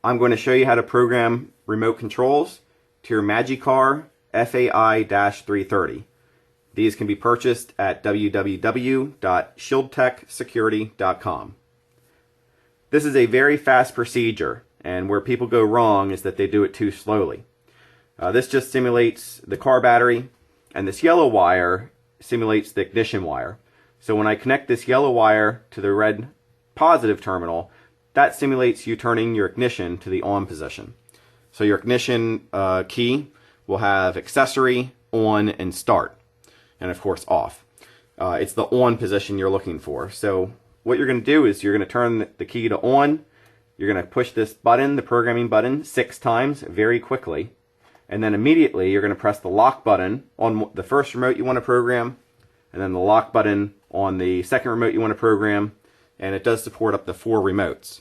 I'm going to show you how to program remote controls to your Magicar FAI-330. These can be purchased at www.shieldtechsecurity.com. This is a very fast procedure, and where people go wrong is that they do it too slowly. This just simulates the car battery, and this yellow wire simulates the ignition wire. So when I connect this yellow wire to the red positive terminal, that simulates you turning your ignition to the on position. So your ignition key will have accessory, on, and start, and of course off. It's the on position you're looking for. So what you're going to do is you're going to turn the key to on. You're going to push this button, the programming button, 6 times very quickly. And then immediately you're going to press the lock button on the first remote you want to program, and then the lock button on the second remote you want to program, and it does support up to 4 remotes.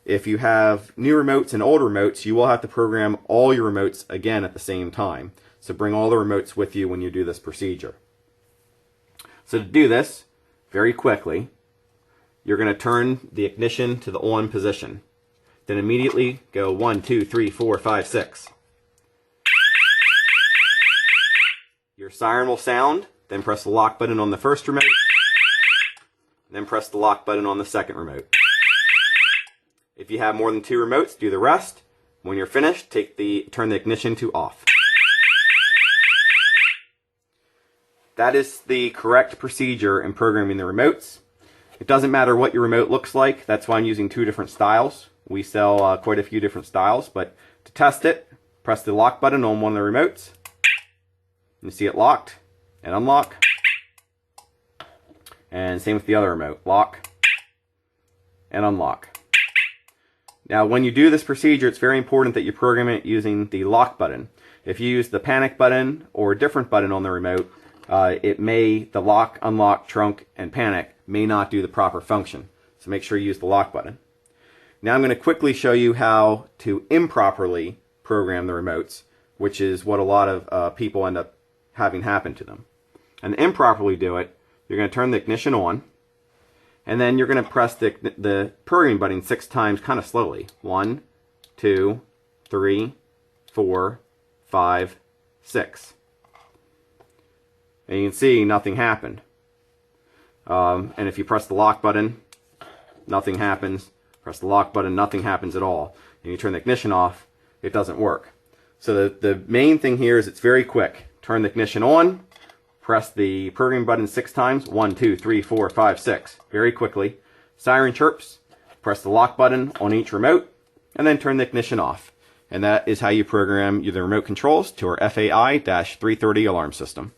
If you have new remotes and old remotes, you will have to program all your remotes again at the same time. So bring all the remotes with you when you do this procedure. So to do this very quickly, you're going to turn the ignition to the on position. Then immediately go 1, 2, 3, 4, 5, 6. Your siren will sound, then press the lock button on the first remote, then press the lock button on the second remote. If you have more than 2 remotes, do the rest. When you're finished, turn the ignition to off. That is the correct procedure in programming the remotes. It doesn't matter what your remote looks like. That's why I'm using 2 different styles. We sell quite a few different styles, but to test it, press the lock button on one of the remotes. You see it locked and unlock. And same with the other remote. Lock and unlock. Now when you do this procedure, it's very important that you program it using the lock button. If you use the panic button or a different button on the remote, the lock, unlock, trunk, and panic may not do the proper function. So make sure you use the lock button. Now I'm going to quickly show you how to improperly program the remotes, which is what a lot of people end up having happen to them. And to improperly do it, you're going to turn the ignition on, and then you're going to press the programming button 6 times kind of slowly. 1, 2, 3, 4, 5, 6. And you can see nothing happened. And if you press the lock button, nothing happens. Press the lock button, nothing happens at all. And you turn the ignition off, it doesn't work. So the main thing here is it's very quick. Turn the ignition on, press the programming button 6 times, 1, 2, 3, 4, 5, 6, very quickly. Siren chirps, press the lock button on each remote, and then turn the ignition off. And that is how you program the remote controls to our FAI-330 alarm system.